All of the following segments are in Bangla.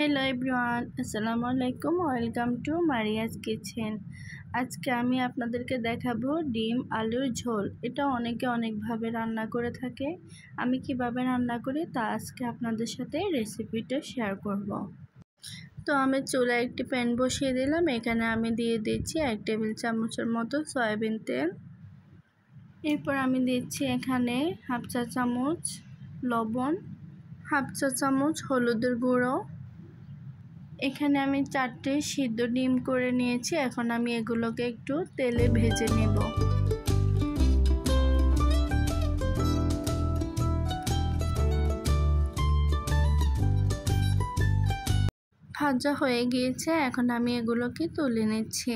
হ্যালো এভরিওয়ান, আসসালামু আলাইকুম। Welcome to Maria's kitchen. আজকে আমি আপনাদেরকে দেখাবো ডিম আলুর ঝোল। এটা অনেকে অনেকভাবে রান্না করে থাকে। আমি কিভাবে রান্না করি তা আজকে আপনাদের সাথে রেসিপিটা শেয়ার করব। তো আমি চুলায় একটি প্যান বসিয়ে দিলাম। এখানে আমি দিয়ে দিচ্ছি 1 টেবিল চামচের মতো সয়াবিন তেল। এরপর আমি দিচ্ছি এখানে হাফ চা চামচ লবণ, হাফ চা চামচ হলুদের গুঁড়ো। এখানে আমি 4টে সিদ্ধ ডিম করে নিয়েছি। এখন আমি এগুলোকে একটু তেলে ভেজে নেব। ভাজা হয়ে গিয়েছে, এখন আমি এগুলোকে তুলে নিচ্ছি।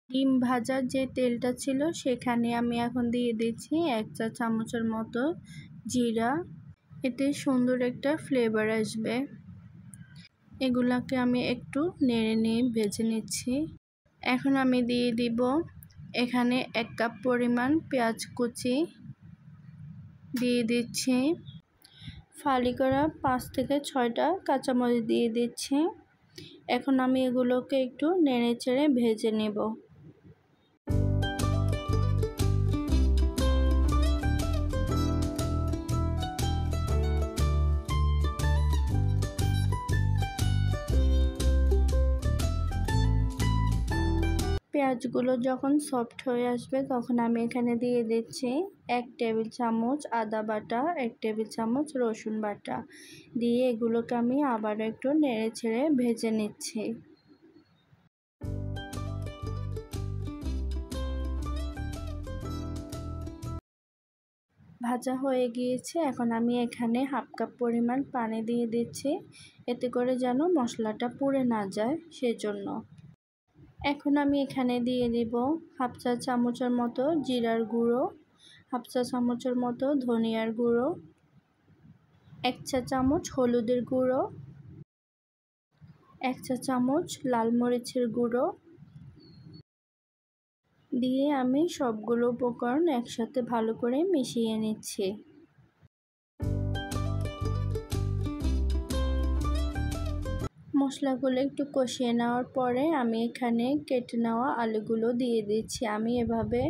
ডিম ভাজার যে তেলটা ছিল সেখানে আমি এখন দিয়ে দিচ্ছি 1 চা চামচের মতো জিরা। এতে সুন্দর একটা ফ্লেভার আসবে। এগুলাকে আমি একটু নেড়ে নিয়ে ভেজে নিচ্ছি। এখন আমি দিয়ে দিব এখানে 1 কাপ পরিমাণ পেঁয়াজ কুচি দিয়ে দিচ্ছি। ফালি করা 5 থেকে 6টা কাঁচামরিচ দিয়ে দিচ্ছি। এখন আমি এগুলোকে একটু নেড়ে চেড়ে ভেজে নেব। পেঁয়াজগুলো যখন সফট হয়ে আসবে তখন আমি এখানে দিয়ে দিচ্ছি 1 টেবিল চামচ আদা বাটা, 1 টেবিল চামচ রসুন বাটা দিয়ে এগুলোকে আমি আবার একটু নেড়ে ছেড়ে ভেজে নিচ্ছি। ভাজা হয়ে গিয়েছে, এখন আমি এখানে হাফ কাপ পরিমাণ পানি দিয়ে দিচ্ছি, এতে করে যেন মশলাটা পুড়ে না যায় সেজন্য। এখন আমি এখানে দিয়ে দিব হাফ চা চামচের মতো জিরার গুঁড়ো, হাফ চা চামচের মতো ধনিয়ার গুঁড়ো, 1 চা চামচ হলুদের গুঁড়ো, 1 চা চামচ লাল মরিচের গুঁড়ো দিয়ে আমি সবগুলো উপকরণ একসাথে ভালো করে মিশিয়ে নিচ্ছি। মশলাগুলো একটু কষিয়ে নেওয়ার পরে আমি এখানে কেটে নেওয়া আলুগুলো দিয়ে দিচ্ছি। আমি এভাবে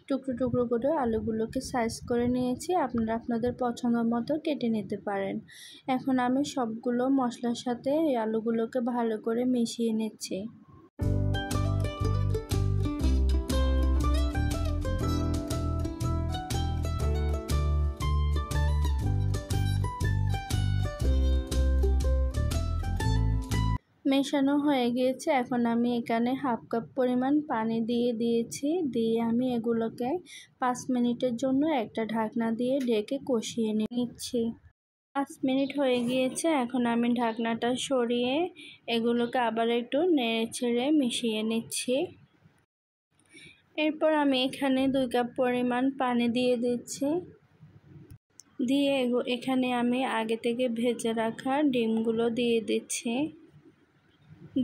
টুকরো টুকরো করে আলুগুলোকে সাইজ করে নিয়েছি, আপনারা আপনাদের পছন্দ মতো কেটে নিতে পারেন। এখন আমি সবগুলো মশলার সাথে এই আলুগুলোকে ভালো করে মিশিয়ে নিচ্ছি। মেশানো হয়ে গিয়েছে, এখন আমি এখানে হাফ কাপ পরিমাণ পানি দিয়ে দিয়েছি। দিয়ে আমি এগুলোকে 5 মিনিটের জন্য একটা ঢাকনা দিয়ে ঢেকে কষিয়ে নিচ্ছি। 5 মিনিট হয়ে গিয়েছে, এখন আমি ঢাকনাটা সরিয়ে এগুলোকে আবার একটু নেড়ে ছেড়ে মিশিয়ে নিচ্ছি। এরপর আমি এখানে 2 কাপ পরিমাণ পানি দিয়ে দিচ্ছি। দিয়ে এখানে আমি আগে থেকে ভেজে রাখা ডিমগুলো দিয়ে দিচ্ছি।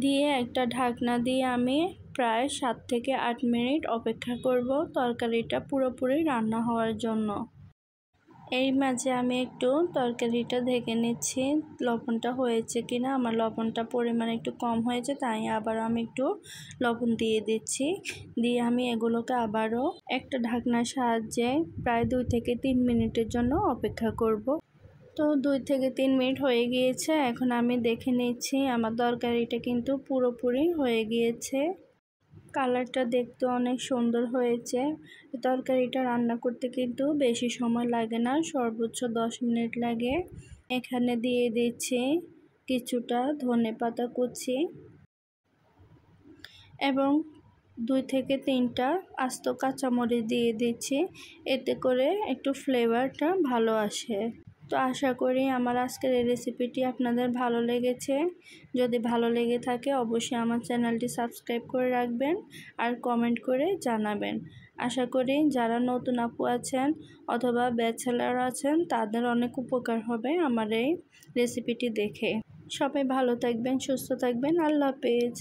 দিয়ে একটা ঢাকনা দিয়ে আমি প্রায় 7 থেকে 8 মিনিট অপেক্ষা করব তরকারিটা পুরোপুরি রান্না হওয়ার জন্য। এই মাঝে আমি একটু তরকারিটা ঢেকে নিচ্ছি লবণটা হয়েছে কিনা। আমার লবণটা পরিমাণ একটু কম হয়েছে, তাই আবার আমি একটু লবণ দিয়ে দিচ্ছি। দিয়ে আমি এগুলোকে আবারও একটা ঢাকনার সাহায্যে প্রায় 2 থেকে 3 মিনিটের জন্য অপেক্ষা করব। তো 2 থেকে 3 মিনিট হয়ে গিয়েছে, এখন আমি দেখে নিচ্ছি আমার তরকারিটা কিন্তু পুরোপুরি হয়ে গিয়েছে। কালারটা দেখতে অনেক সুন্দর হয়েছে। তরকারিটা রান্না করতে কিন্তু বেশি সময় লাগে না, সর্বোচ্চ 10 মিনিট লাগে। এখানে দিয়ে দিচ্ছি কিছুটা ধনেপাতা কুচি এবং 2 থেকে 3টা আস্ত কাঁচামরিচ দিয়ে দিচ্ছি, এতে করে একটু ফ্লেভারটা ভালো আসে। তো আশা করি আমার আজকের এই রেসিপিটি আপনাদের ভালো লেগেছে। যদি ভালো লেগে থাকে অবশ্যই আমার চ্যানেলটি সাবস্ক্রাইব করে রাখবেন আর কমেন্ট করে জানাবেন। আশা করি যারা নতুন আপু আছেন অথবা ব্যাচেলর আছেন তাদের অনেক উপকার হবে আমার এই রেসিপিটি দেখে। সবাই ভালো থাকবেন, সুস্থ থাকবেন। আল্লাহ হাফেজ।